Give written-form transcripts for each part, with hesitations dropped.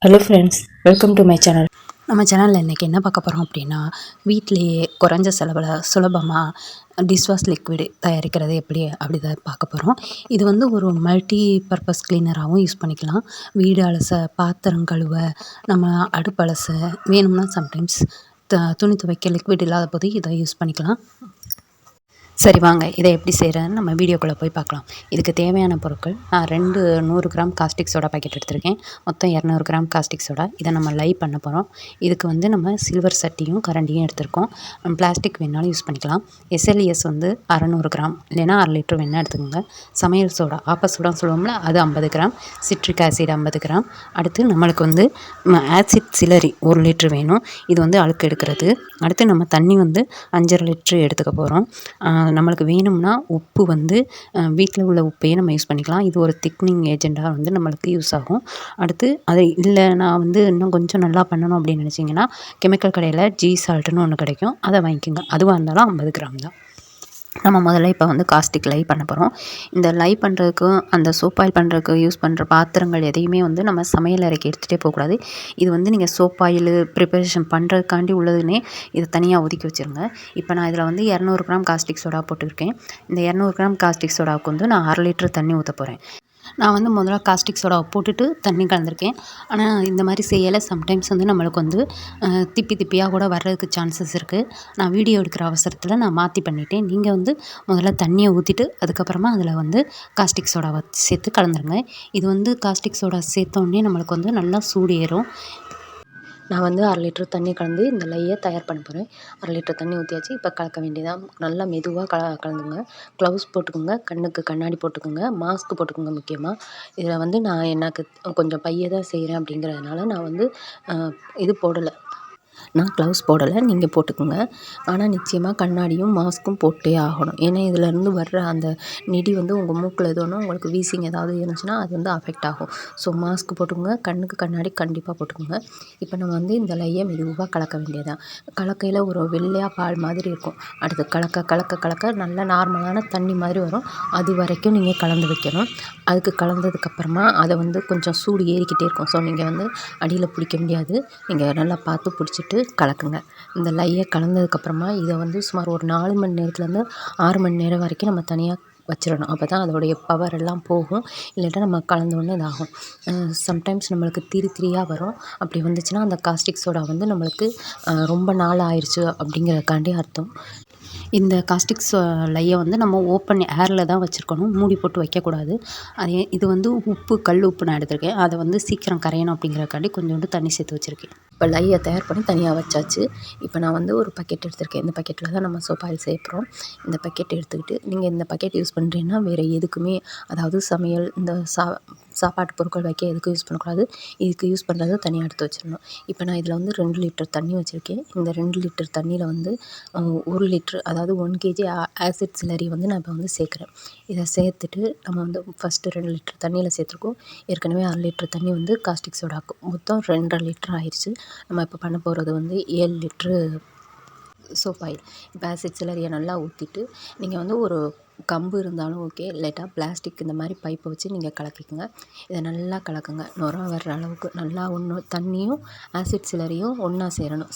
Hello friends, welcome to my channel. நம்ம சேனலில் இன்றைக்கி என்ன பார்க்க போகிறோம் அப்படின்னா, வீட்டிலையே குறைஞ்ச செலவில் சுலபமாக டிஷ்வாஷ் லிக்விடு தயாரிக்கிறது எப்படி அப்படி தான் பார்க்க போகிறோம். இது வந்து ஒரு மல்டி பர்பஸ் கிளீனராகவும் யூஸ் பண்ணிக்கலாம். வீடு அலச, பாத்திரம் கழுவ, நம்ம அடுப்பு அலச, வேணும்னா சம்டைம்ஸ் துணி துவைக்க லிக்விட் இல்லாத போது இதை யூஸ் பண்ணிக்கலாம். சரி வாங்க, இதை எப்படி செய்கிறேன்னு நம்ம வீடியோக்குள்ளே போய் பார்க்கலாம். இதுக்கு தேவையான பொருட்கள், நான் 100 கிராம் காஸ்டிக் சோடா பாக்கெட் எடுத்திருக்கேன். மொத்தம் 200 கிராம் காஸ்டிக் சோடா. இதை நம்ம லை பண்ண போகிறோம். இதுக்கு வந்து நம்ம சில்வர் சட்டியும் கரண்டியும் எடுத்திருக்கோம். பிளாஸ்டிக் வேணாலும் யூஸ் பண்ணிக்கலாம். எஸ்எல்இஎஸ் வந்து 600 கிராம், இல்லைன்னா 1/2 லிட்டர் வேணால் எடுத்துக்கோங்க. சமையல் சோடா, ஆப்ப சோடான்னு சொல்லுவோம்ல, அது 50 கிராம். Citric acid 50 gram. அடுத்து நம்மளுக்கு வந்து ஆசிட் சிலரி 1 லிட்டர் வேணும். இது வந்து அழுக்கு எடுக்கிறது. அடுத்து நம்ம தண்ணி வந்து 5.5 லிட்ரு எடுத்துக்க போகிறோம். நம்மளுக்கு வேணும்னா உப்பு வந்து வீட்டில் உள்ள உப்பையே நம்ம யூஸ் பண்ணிக்கலாம். இது ஒரு திக்னிங் ஏஜெண்ட்டாக வந்து நம்மளுக்கு யூஸ் ஆகும். அடுத்து அது இல்லை, நான் வந்து இன்னும் கொஞ்சம் நல்லா பண்ணணும் அப்படின்னு நினச்சிங்கன்னா, கெமிக்கல் கடையில் ஜீ சால்ட்டுன்னு ஒன்று கிடைக்கும், அதை வாங்கிக்கோங்க. அதுவாக இருந்தாலும் 50 கிராம் தான். நம்ம முதல்ல இப்போ வந்து காஸ்டிக் லை பண்ண போகிறோம். இந்த லை பண்ணுறதுக்கும் அந்த சோப் ஆயில் பண்ணுறதுக்கு யூஸ் பண்ணுற பாத்திரங்கள் எதையுமே வந்து நம்ம சமையல் அறைக்கு எடுத்துகிட்டே போகக்கூடாது. இது வந்து நீங்கள் சோப் ஆயில் ப்ரிப்பரேஷன் பண்ணுறதுக்காண்டி உள்ளதுன்னே இதை தனியாக ஒதுக்கி வச்சுருங்க. இப்போ நான் இதில் வந்து 200 கிராம் காஸ்டிக் சோடா போட்டுருக்கேன். இந்த 200 கிராம் காஸ்டிக் சோடாவுக்கு வந்து நான் 1/2 லிட்டர் தண்ணி ஊற்ற போகிறேன். நான் வந்து முதல்ல காஸ்டிக் சோடாவை போட்டுட்டு தண்ணி கலந்துருக்கேன். ஆனால் இந்த மாதிரி செய்யலை சம்டைம்ஸ் வந்து நம்மளுக்கு வந்து திப்பியாக கூட வர்றதுக்கு சான்சஸ் இருக்குது. நான் வீடியோ எடுக்கிற அவசரத்தில் நான் மாற்றி பண்ணிட்டேன். நீங்கள் வந்து முதல்ல தண்ணியை ஊற்றிட்டு அதுக்கப்புறமா அதில் வந்து காஸ்டிக் சோடாவை சேர்த்து கலந்துருங்க. இது வந்து காஸ்டிக் சோடா சேர்த்தோடனே நம்மளுக்கு வந்து நல்லா சூடு ஏறும். நான் வந்து 1/2 லிட்டர் தண்ணி கலந்து இந்த லையை தயார் பண்ண போகிறேன். 1/2 லிட்டர் தண்ணி ஊற்றியாச்சு. இப்போ கலக்க வேண்டியதான். நல்லா மெதுவாக கலந்துங்க. க்ளவுஸ் போட்டுக்கோங்க, கண்ணுக்கு கண்ணாடி போட்டுக்கோங்க, மாஸ்க் போட்டுக்கோங்க. முக்கியமாக இதில் வந்து நான் எனக்கு கொஞ்சம் பைய தான் செய்கிறேன் அப்படிங்கிறதுனால நான் வந்து இது போடலை. நான் க்ளவுஸ் போடலை, நீங்கள் போட்டுக்கோங்க. ஆனால் நிச்சயமாக கண்ணாடியும் மாஸ்க்கும் போட்டே ஆகணும். ஏன்னா இதிலேருந்து வர்ற அந்த நெடி வந்து உங்கள் மூக்கில் எதுவும் உங்களுக்கு வீசிங் ஏதாவது இருந்துச்சுன்னா அது வந்து அஃபெக்ட் ஆகும். ஸோ மாஸ்க் போட்டுக்கோங்க, கண்ணுக்கு கண்ணாடி கண்டிப்பாக போட்டுக்கோங்க. இப்போ நம்ம வந்து இந்த லையை மெதுவாக கலக்க வேண்டியதான். கலக்கையில் ஒரு வெள்ளையாக பால் மாதிரி இருக்கும். அடுத்து கலக்க கலக்க கலக்க நல்ல நார்மலான தண்ணி மாதிரி வரும். அது வரைக்கும் நீங்கள் கலந்து வைக்கணும். அதுக்கு கலந்ததுக்கப்புறமா அதை வந்து கொஞ்சம் சூடு ஏறிக்கிட்டே இருக்கும். ஸோ நீங்கள் வந்து அடியில் பிடிக்க முடியாது. நீங்கள் நல்லா பார்த்து பிடிச்சிட்டு கலக்குங்க. இந்த லையை கலந்ததுக்கப்புறமா இதை வந்து சுமார் ஒரு 4 மணி நேரத்துலேருந்து 6 மணி நேரம் வரைக்கும் நம்ம தனியாக வச்சிடணும். அப்போ தான் அதோடைய பவர் எல்லாம் போகும். இல்லாட்டா நம்ம கலந்தோடனே இதாகும். சம்டைம்ஸ் நம்மளுக்கு திரியாக வரும். அப்படி வந்துச்சுன்னா அந்த காஸ்டிக் சோடா வந்து நம்மளுக்கு ரொம்ப நாள் ஆயிடுச்சு அப்படிங்கிறதுக்காண்டி அர்த்தம். இந்த காஸ்டிக் லையை வந்து நம்ம ஓப்பன் ஏரில் தான் வச்சுருக்கணும், மூடி போட்டு வைக்கக்கூடாது. இது வந்து உப்பு, கல் உப்பு நான் எடுத்திருக்கேன். அதை வந்து சீக்கிரம் கரையணும் அப்படிங்கிறக்காண்டி கொஞ்சோண்டு தண்ணி சேர்த்து வச்சுருக்கேன். இப்போ லையை தயார் பண்ணி தனியாக வச்சாச்சு. இப்போ நான் வந்து ஒரு பக்கெட் எடுத்திருக்கேன். இந்த பக்கெட்டில் தான் நம்ம சோப் ஆயில் சேர்க்குறோம். இந்த பக்கெட் எடுத்துக்கிட்டு நீங்கள் இந்த பக்கெட் யூஸ் பண்ணுறீங்கன்னா வேறு எதுக்குமே, அதாவது சமையல் இந்த சாப்பாட்டு பொருட்கள் வைக்க எதுக்கும் யூஸ் பண்ணக்கூடாது. இதுக்கு யூஸ் பண்ணுறது தனியாக எடுத்து வச்சிடணும். இப்போ நான் இதில் வந்து 2 லிட்டர் தண்ணி வச்சுருக்கேன். இந்த 2 லிட்டர் தண்ணியில் வந்து 1 லிட்ரு, அதாவது 1 கேஜி ஆசிட் சிலரி வந்து நான் இப்போ வந்து சேர்க்குறேன். இதை சேர்த்துட்டு நம்ம வந்து ஃபஸ்ட்டு 2 லிட்டர் தண்ணியில் சேர்த்துருக்கோம். ஏற்கனவே 1/2 லிட்டர் தண்ணி வந்து காஸ்டிக் சோடாக்கு மொத்தம் 2.5 லிட்டர் ஆயிடுச்சு. நம்ம இப்போ பண்ண போகிறது வந்து 7 லிட்ரு சோப் ஆயில். இப்போ ஆசிட் சிலரியை நல்லா ஊற்றிட்டு நீங்கள் வந்து ஒரு கம்பு இருந்தாலும் ஓகே, இல்லாட்டா பிளாஸ்டிக் இந்த மாதிரி பைப்பை வச்சு நீங்கள் கலக்கிக்கோங்க. இதை நல்லா கலக்குங்க. நுர வர்ற அளவுக்கு நல்லா தண்ணியும் ஆசிட் சிலரியும் ஒன்றா சேரணும்.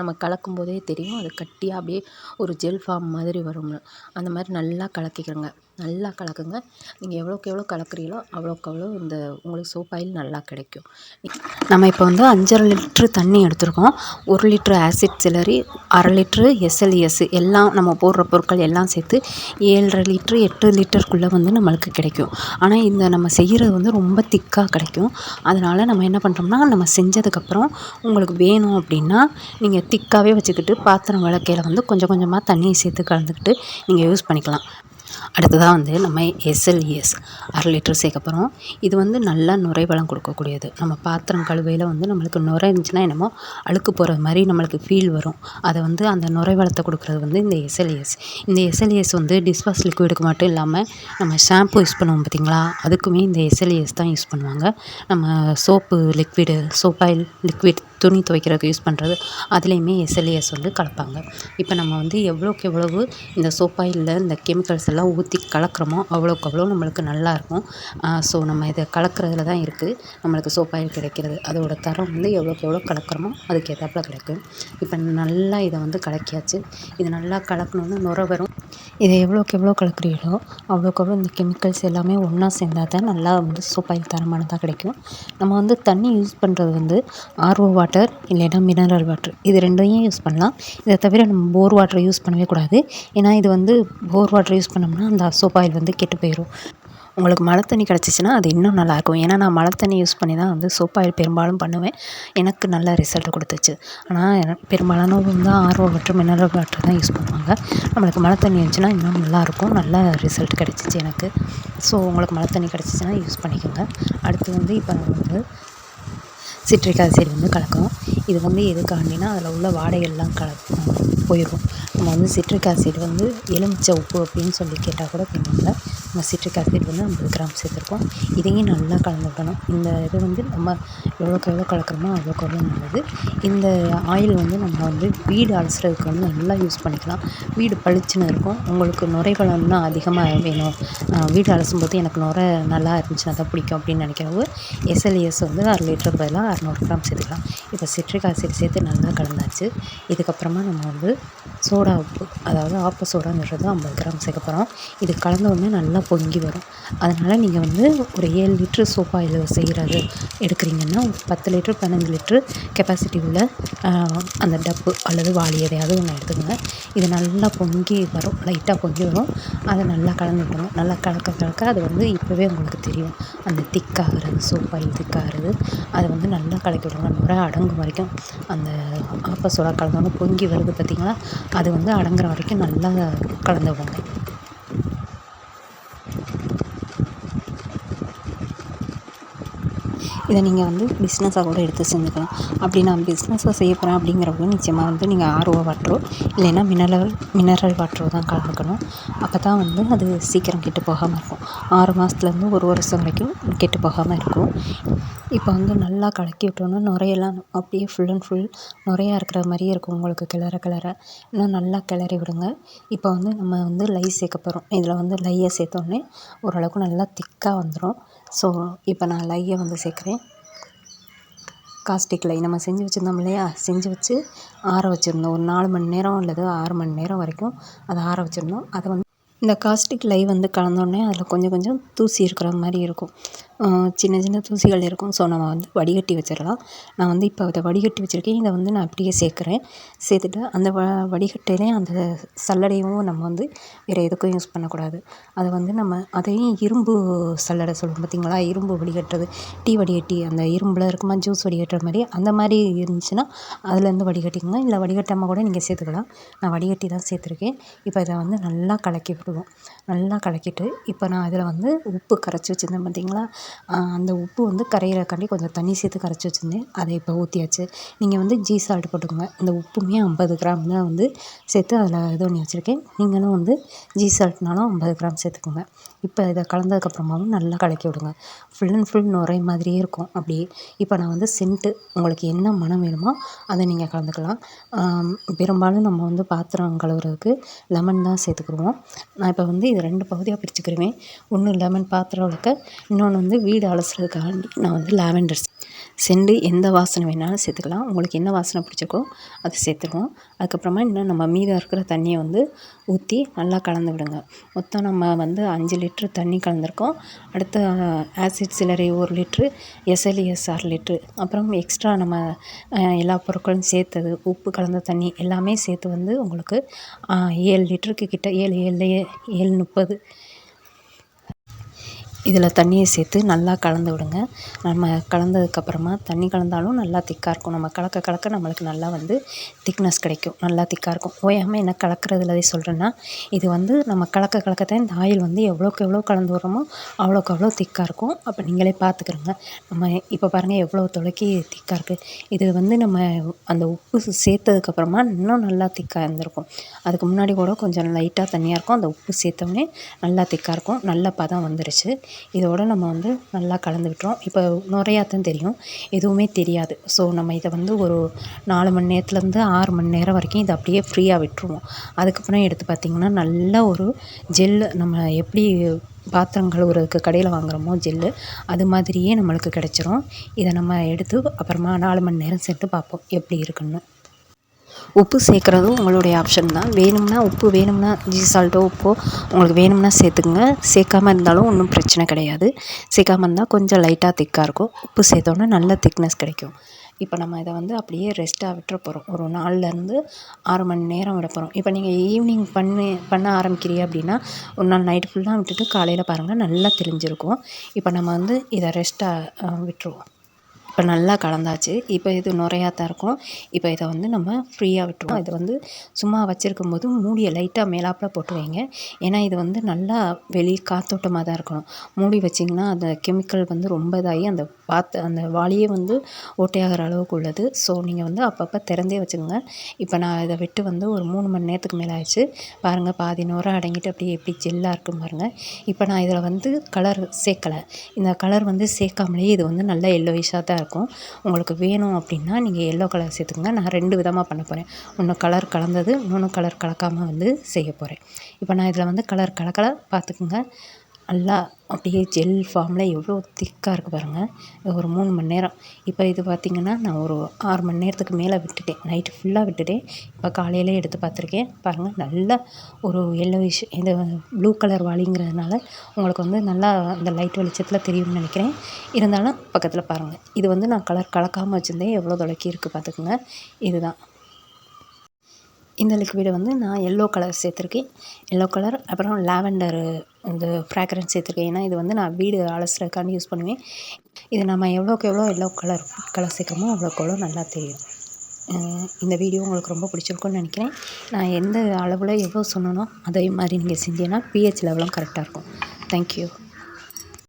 நம்ம கலக்கும் போதே தெரியும், அது கட்டியாக அப்படியே ஒரு ஜெல் ஃபார்ம் மாதிரி வரும்னு. அந்த மாதிரி நல்லா கலக்கிக்கிறோங்க. நல்லா கலக்குங்க. நீங்கள் எவ்வளோக்கு எவ்வளோ கலக்குறீங்களோ அவ்வளோக்கு அவ்வளோ இந்த உங்களுக்கு சோப் ஆயில் நல்லா கிடைக்கும். நம்ம இப்போ வந்து 5.5 லிட்ரு தண்ணி எடுத்துருக்கோம். 1 லிட்ரு ஆசிட் சிலரி, 1/2 லிட்ரு எஸ்எல்இஎஸ் எல்லாம் நம்ம போடுற பொருட்கள் எல்லாம் சேர்த்து 7.5 லிட்ரு 8 லிட்டருக்குள்ளே வந்து நம்மளுக்கு கிடைக்கும். ஆனால் இந்த நம்ம செய்கிறது வந்து ரொம்ப திக்காக கிடைக்கும். அதனால் நம்ம என்ன பண்ணுறோம்னா, நம்ம செஞ்சதுக்கப்புறம் உங்களுக்கு வேணும் அப்படின்னா நீங்கள் திக்காகவே வச்சுக்கிட்டு பாத்திரம் விளக்கையில் வந்து கொஞ்சம் கொஞ்சமாக தண்ணியை சேர்த்து கலந்துக்கிட்டு நீங்கள் யூஸ் பண்ணிக்கலாம். அடுத்ததாக வந்து நம்ம எஸ்எல்இஎஸ் 1/2 லிட்டர் சேர்க்க போகிறோம். இது வந்து நல்லா நுரைவளம் கொடுக்கக்கூடியது. நம்ம பாத்திரம் கழுவையில் வந்து நம்மளுக்கு நுரை இருந்துச்சுன்னா என்னமோ அழுக்கு போகிறது மாதிரி நம்மளுக்கு ஃபீல் வரும். அதை வந்து அந்த நுரைவளத்தை கொடுக்குறது வந்து இந்த எஸ்எல்இஎஸ். இந்த எஸ்எல்இஎஸ் வந்து டிஷ்வாஷ் லிக்விடுக்கு மட்டும் இல்லாமல் நம்ம ஷாம்பு யூஸ் பண்ணுவோம் பார்த்திங்களா, அதுக்குமே இந்த எஸ்எல்இஎஸ் தான் யூஸ் பண்ணுவாங்க. நம்ம soap liquid, soap oil liquid துணி துவைக்கிறதுக்கு யூஸ் பண்ணுறது, அதுலேயுமே எஸ்எல்இஎஸ் வந்து கலப்பாங்க. இப்போ நம்ம வந்து எவ்வளோக்கு எவ்வளவு இந்த சோப் ஆயிலில் இந்த கெமிக்கல்ஸ் எல்லாம் எவ்வளோக்கெல்லாம் ஊற்றி கலக்கிறோமோ அவ்வளோக்கு அவ்வளோ நம்மளுக்கு நல்லாயிருக்கும். ஸோ நம்ம இதை கலக்கிறதுல தான் இருக்குது நம்மளுக்கு சோப் ஆயில் கிடைக்கிறது. அதோட தரம் வந்து எவ்வளோக்கு எவ்வளோ கலக்கிறோமோ அதுக்கு ஏற்றாப்புல கிடைக்கும். இப்போ நல்லா இதை வந்து கலக்கியாச்சு. இது நல்லா கலக்கணுன்னு நுரை வரும். இதை எவ்வளோக்கு எவ்வளோ கலக்கிறீங்களோ அவ்வளோக்கு எவ்வளோ இந்த கெமிக்கல்ஸ் எல்லாமே ஒன்றா சேர்ந்தால் தான் நல்லா வந்து சோப் ஆயில் தரமானதாக கிடைக்கும். நம்ம வந்து தண்ணி யூஸ் பண்ணுறது வந்து ஆர்ஓ வாட்டர் இல்லைன்னா மினரல் வாட்டர் இது ரெண்டையும் யூஸ் பண்ணலாம். இதை தவிர நம்ம போர் வாட்டர் யூஸ் பண்ணவே கூடாது. ஏன்னா இது வந்து போர் வாட்டர் யூஸ் பண்ணோம்னா அந்த சோப் ஆயில் வந்து கெட்டு போயிடும். உங்களுக்கு மழை தண்ணி கிடச்சிச்சின்னா அது இன்னும் நல்லாயிருக்கும். ஏன்னா நான் மழை தண்ணி யூஸ் பண்ணி தான் வந்து சோப் ஆயில் பெரும்பாலும் பண்ணுவேன். எனக்கு நல்ல ரிசல்ட் கொடுத்துச்சு. ஆனால் பெரும்பாலானவங்க வந்து ஆர்ஓ வாட்டர் மினரல் வாட்டர் தான் யூஸ் பண்ணுவாங்க. நம்மளுக்கு மழை தண்ணி இருந்துச்சுன்னா இன்னும் நல்லாயிருக்கும். நல்ல ரிசல்ட் கிடச்சிச்சு எனக்கு. ஸோ உங்களுக்கு மழை தண்ணி கிடச்சிச்சின்னா யூஸ் பண்ணிக்கோங்க. அடுத்து வந்து இப்போ நம்ம வந்து சிட்ரிக் ஆசிட் வந்து கலக்கும். இது வந்து எதுக்காண்டினா அதில் உள்ள வாடைகள்லாம் போயிடும். நம்ம வந்து சிட்ரிக் ஆசிட் வந்து எலுமிச்சை உப்பு அப்படின்னு சொல்லி கேட்டால் கூட தெரியும்ல. நம்ம சிட்ரிக் ஆசிட் வந்து 50 கிராம் சேர்த்துருக்கோம். இதையும் நல்லா கலந்து விடணும். இந்த இது வந்து நம்ம எவ்வளோக்கு எவ்வளோ கலக்கிறோமோ அவ்வளோக்கு எவ்வளோ நல்லது. இந்த ஆயில் வந்து நம்ம வந்து வீடு அலசுறதுக்கு வந்து நல்லா யூஸ் பண்ணிக்கலாம். வீடு பளிச்சுன்னு இருக்கும். உங்களுக்கு நுரைகள் இன்னும் அதிகமாக வேணும், வீடு அலசும்போது எனக்கு நுரை நல்லா இருந்துச்சுன்னா தான் பிடிக்கும் அப்படின்னு நினைக்கிறவங்க எஸ்எல்இஎஸ் வந்து 1/2 லிட்டருக்கு பதிலாக 600 கிராம் சேர்த்துக்கலாம். இப்போ சிட்ரிக் ஆசிட் சேர்த்து நல்லா கலந்தாச்சு. இதுக்கப்புறமா நம்ம வந்து சோடா உப்பு, அதாவது ஆப்ப சோடாங்கிறது 50 கிராம் சேர்க்க போகிறோம். இது கலந்த உடனே நல்லா பொங்கி வரும். அதனால் நீங்கள் வந்து ஒரு 7 லிட்ரு சோப் ஆயில் செய்கிறது எடுக்கிறீங்கன்னா ஒரு 10 லிட்ரு 15 லிட்ரு கெப்பாசிட்டி உள்ள அந்த டப்பு அல்லது வாளி எதையாவது ஒன்று எடுத்துக்கோங்க. இது நல்லா பொங்கி வரும், லைட்டாக பொங்கி வரும். அதை நல்லா கலந்து விடுங்க. நல்லா கலக்க கலக்க அது வந்து இப்போவே உங்களுக்கு தெரியும் அந்த திக்காகிறது, சோப் ஆயில் திக்காகிறது. அதை வந்து நல்லா கலக்கி விடுங்க. நுரை அடங்கும் வரைக்கும் அந்த ஆப்ப சோடா கலந்தோடனே பொங்கி வருது பார்த்திங்களா, அது வந்து அடங்குற வரைக்கும் நல்லா கலந்து விடுங்க. இதை நீங்கள் வந்து பிஸ்னஸாக கூட எடுத்து செஞ்சுக்கலாம். அப்படி நான் பிஸ்னஸாக செய்ய போகிறேன் அப்படிங்கிறவங்க நிச்சயமாக வந்து நீங்கள் ஆர்ஓ வாட்டரோ இல்லைன்னா மினரல் வாட்டரோ தான் கலக்கணும். அப்போ தான் வந்து அது சீக்கிரம் கெட்டு போகாமல் இருக்கும். 6 மாதத்துலேருந்து 1 வருஷம் வரைக்கும் கெட்டு போகாமல் இருக்கும். இப்போ வந்து நல்லா கலக்கி விட்டோன்னா நுரையெல்லாம் அப்படியே ஃபுல் அண்ட் ஃபுல் நுரையா இருக்கிற மாதிரியே இருக்கும். உங்களுக்கு கிளற இன்னும் நல்லா கிளறி விடுங்க. இப்போ வந்து நம்ம வந்து லை சேர்க்க போகிறோம். இதில் வந்து லையை சேர்த்தோடனே ஓரளவுக்கு நல்லா திக்காக வந்துடும். ஸோ இப்போ நான் லையை வந்து சேர்க்குறேன். காஸ்டிக் லை நம்ம செஞ்சு வச்சுருந்தோம் இல்லையா, செஞ்சு வச்சு ஆற வச்சுருந்தோம். ஒரு 4 மணி நேரம் அல்லது 6 மணி நேரம் வரைக்கும் அதை ஆற வச்சுருந்தோம். அதை வந்து இந்த காஸ்டிக் லை வந்து கலந்தோடனே அதில் கொஞ்சம் கொஞ்சம் தூசி இருக்கிற மாதிரி இருக்கும், சின்ன சின்ன தூசிகள் இருக்கும். ஸோ நம்ம வந்து வடிகட்டி வச்சிடலாம். நான் வந்து இப்போ அதை வடிகட்டி வச்சுருக்கேன். இதை வந்து நான் அப்படியே சேர்க்குறேன். சேர்த்துட்டு அந்த வடிகட்டிலையும் அந்த சல்லடையும் நம்ம வந்து வேறு எதுக்கும் யூஸ் பண்ணக்கூடாது. அதை வந்து நம்ம அதையும் இரும்பு சல்லடை சொல்லுவோம் பார்த்திங்களா, இரும்பு வடிகட்டுறது, டீ வடிகட்டி அந்த இரும்பில் இருக்குமா ஜூஸ் வடிகட்டுற மாதிரி, அந்த மாதிரி இருந்துச்சுன்னா அதுலேருந்து வடிகட்டிக்கோங்க. இல்லை வடிகட்டாமல் கூட நீங்கள் சேர்த்துக்கலாம். நான் வடிகட்டி தான் சேர்த்துருக்கேன். இப்போ இதை வந்து நல்லா கலக்கி விடுவோம். நல்லா கலக்கிட்டு இப்போ நான் அதில் வந்து உப்பு கரைச்சி வச்சுருந்தேன் பார்த்திங்களா, அந்த உப்பு வந்து கரையிறக்காண்டி கொஞ்சம் தண்ணி சேர்த்து கரைச்சி வச்சுருந்தேன். அதை இப்போ ஊற்றியாச்சு. நீங்கள் வந்து ஜீ சால்ட் போட்டுக்கோங்க. இந்த உப்புமே 50 கிராம் தான் வந்து சேர்த்து அதில் இது பண்ணி வச்சுருக்கேன். நீங்களும் வந்து ஜீ சால்ட்னாலும் 50 கிராம் சேர்த்துக்கோங்க. இப்போ இதை கலந்ததுக்கப்புறமாவும் நல்லா கலக்கி விடுங்க. ஃபுல் அண்ட் ஃபுல் நுரை மாதிரியே இருக்கும் அப்படியே. இப்போ நான் வந்து சென்ட்டு உங்களுக்கு என்ன மனம் வேணுமோ அதை நீங்கள் கலந்துக்கலாம். பெரும்பாலும் நம்ம வந்து பாத்திரம் கழுவுறதுக்கு லெமன் தான் சேர்த்துக்கிடுவோம். நான் இப்போ வந்து இது 2 பகுதியாக பிரிச்சுக்கிடுவேன். ஒன்று லெமன் பாத்திரம் விளக்க, இன்னொன்று வந்து வீடு அலசுறதுக்காண்டி நான் வந்து லாவெண்டர் செண்டு எந்த வாசனை வேணாலும் சேர்த்துக்கலாம். உங்களுக்கு என்ன வாசனை பிடிச்சிருக்கோ அதை சேர்த்துருவோம். அதுக்கப்புறமா இன்னும் நம்ம மீதம் இருக்கிற தண்ணியை வந்து ஊற்றி நல்லா கலந்து விடுங்க. மொத்தம் நம்ம வந்து 5 லிட்ரு தண்ணி கலந்துருக்கோம். அடுத்த ஆசிட் சிலரி 1 லிட்ரு, எஸ்எல்இஎஸ் 6 லிட்ரு, அப்புறம் எக்ஸ்ட்ரா நம்ம எல்லா பொருட்களும் சேர்த்தது, உப்பு கலந்த தண்ணி எல்லாமே சேர்த்து வந்து உங்களுக்கு 7 லிட்டருக்கு கிட்ட 7:30 இதில் தண்ணியை சேர்த்து நல்லா கலந்து விடுங்க. நம்ம கலந்ததுக்கப்புறமா தண்ணி கலந்தாலும் நல்லா திக்காக இருக்கும். நம்ம கலக்க கலக்க நம்மளுக்கு நல்லா வந்து திக்னஸ் கிடைக்கும், நல்லா திக்காக இருக்கும். ஓயாமல் என்ன கலக்கிறதுலதே சொல்கிறேன்னா, இது வந்து நம்ம கலக்க கலக்கத்தான் இந்த ஆயில் வந்து எவ்வளோக்கு எவ்வளோ கலந்து விட்றோமோ அவ்வளோக்கு அவ்வளோ திக்காக இருக்கும். அப்போ நீங்களே பார்த்துக்கிறங்க. நம்ம இப்போ பாருங்கள் எவ்வளோ தொலைக்கி திக்காக இருக்குது. இது வந்து நம்ம அந்த உப்பு சேர்த்ததுக்கப்புறமா இன்னும் நல்லா திக்காக இருந்திருக்கும். அதுக்கு முன்னாடி கூட கொஞ்சம் லைட்டாக தண்ணியாக இருக்கும். அந்த உப்பு சேர்த்தோடனே நல்லா திக்காக இருக்கும். நல்ல பதம் வந்துருச்சு. இதோட நம்ம வந்து நல்லா கலந்து விட்டுறோம். இப்போ நுரையாத்தான் தெரியும், எதுவுமே தெரியாது. ஸோ நம்ம இதை வந்து ஒரு 4 மணி நேரத்துலேருந்து 6 மணி நேரம் வரைக்கும் இதை அப்படியே ஃப்ரீயாக விட்டுருவோம். அதுக்கப்புறம் எடுத்து பார்த்திங்கன்னா நல்ல ஒரு ஜெல்லு, நம்ம எப்படி பாத்திரம் கழுவுறதுக்கு கடையில் வாங்குகிறோமோ ஜெல்லு, அது மாதிரியே நம்மளுக்கு கிடச்சிரும். இதை நம்ம எடுத்து அப்புறமா 4 மணி நேரம் சென்று பார்ப்போம் எப்படி இருக்குன்னு. உப்பு சேர்க்குறதும் உங்களுடைய ஆப்ஷன் தான். வேணும்னா உப்பு வேணும்னா ஜீ சால்ட்டோ உப்போ உங்களுக்கு வேணும்னா சேர்த்துக்குங்க. சேர்க்காம இருந்தாலும் ஒன்றும் பிரச்சனை கிடையாது. சேர்க்காம இருந்தால் கொஞ்சம் லைட்டாக திக்காக இருக்கும். உப்பு சேர்த்தோன்னா நல்ல திக்னஸ் கிடைக்கும். இப்போ நம்ம இதை வந்து அப்படியே ரெஸ்ட்டாக விட்டுற போகிறோம். ஒரு 4லேருந்து 6 மணி நேரம் விட போகிறோம். இப்போ நீங்கள் ஈவினிங் பண்ண ஆரம்பிக்கிறீங்க அப்படின்னா ஒரு நாள் நைட்டு ஃபுல்லாக விட்டுட்டு காலையில் பாருங்கள் நல்லா தெரிஞ்சிருக்கும். இப்போ நம்ம வந்து இதை ரெஸ்ட்டாக விட்டுருவோம். இப்போ நல்லா கலந்தாச்சு. இப்போ இது நுரையாத்தான் இருக்கும். இப்போ இதை வந்து நம்ம ஃப்ரீயாக விட்டுருவோம். இதை வந்து சும்மா வச்சுருக்கும்போது மூடியை லைட்டாக மேலாப்பில் போட்டு வைங்க. ஏன்னா இது வந்து நல்லா காத்தோட்டமாக தான் இருக்கணும். மூடி வச்சிங்கன்னா அந்த கெமிக்கல் வந்து ரொம்ப இதாகி அந்த வாளியே வந்து ஓட்டையாகிற அளவுக்கு உள்ளது. ஸோ நீங்கள் வந்து அப்பப்போ திறந்தே வச்சுக்கோங்க. இப்போ நான் இதை விட்டு வந்து ஒரு 3 மணி நேரத்துக்கு மேலே ஆயிடுச்சு. பாருங்கள் பாதி நுரை அடங்கிட்டு அப்படியே எப்படி ஜெல்லாக இருக்குன்னு பாருங்கள். இப்போ நான் இதில் வந்து கலர் சேர்க்கலை. இந்த கலர் வந்து சேர்க்காமலேயே இது வந்து நல்ல எல்லோயிஷாக தான் இருக்கும். உங்களுக்கு வேணும் அப்படின்னா நீங்கள் எல்லோ கலர் சேர்த்துக்கோங்க. நான் 2 விதமாக பண்ண போகிறேன். ஒன்று கலர் கலந்தது, இன்னொன்று கலர் கலக்காமல் வந்து செய்ய போகிறேன். இப்போ நான் இதில் வந்து கலர் கலக்கலை பார்த்துக்குங்க. நல்லா அப்படியே ஜெல் ஃபார்மில் எவ்வளோ திக்காக இருக்குது பாருங்கள். ஒரு 3 மணி நேரம். இப்போ இது பார்த்திங்கன்னா நான் ஒரு 6 மணி நேரத்துக்கு மேலே விட்டுட்டேன். நைட்டு ஃபுல்லாக விட்டுட்டேன். இப்போ காலையிலே எடுத்து பார்த்துருக்கேன். பாருங்கள் நல்லா ஒரு எல்லோயிஷ், இந்த ப்ளூ கலர் வாளிங்கிறதுனால உங்களுக்கு வந்து நல்லா அந்த லைட் வெளிச்சத்தில் தெரியும்னு நினைக்கிறேன். இருந்தாலும் பக்கத்தில் பாருங்கள். இது வந்து நான் கலர் கலக்காமல் வச்சுருந்தேன். எவ்வளோ தொலைக்கி இருக்குது பார்த்துக்குங்க. இதுதான் இந்த லிக்விடை வந்து நான் எல்லோ கலர் சேர்த்துருக்கேன். எல்லோ கலர் அப்புறம் லாவெண்டரு இந்த ஃப்ராக்ரன்ஸ் சேர்த்துருக்கேன். ஏன்னா இது வந்து நான் வீடு அலசுறதுக்காண்டி யூஸ் பண்ணுவேன். இது நம்ம எவ்வளோக்கு எவ்வளோ எல்லோ கலர் சேர்க்குறோமோ அவ்வளோக்கு எவ்வளோ நல்லா தெரியும். இந்த வீடியோ உங்களுக்கு ரொம்ப பிடிச்சிருக்குன்னு நினைக்கிறேன். நான் எந்த அளவில் எவ்வளோ சொன்னனோ அதே மாதிரி நீங்கள் செஞ்சீங்கன்னா pH லெவலும் கரெக்டாக இருக்கும். தேங்க்யூ.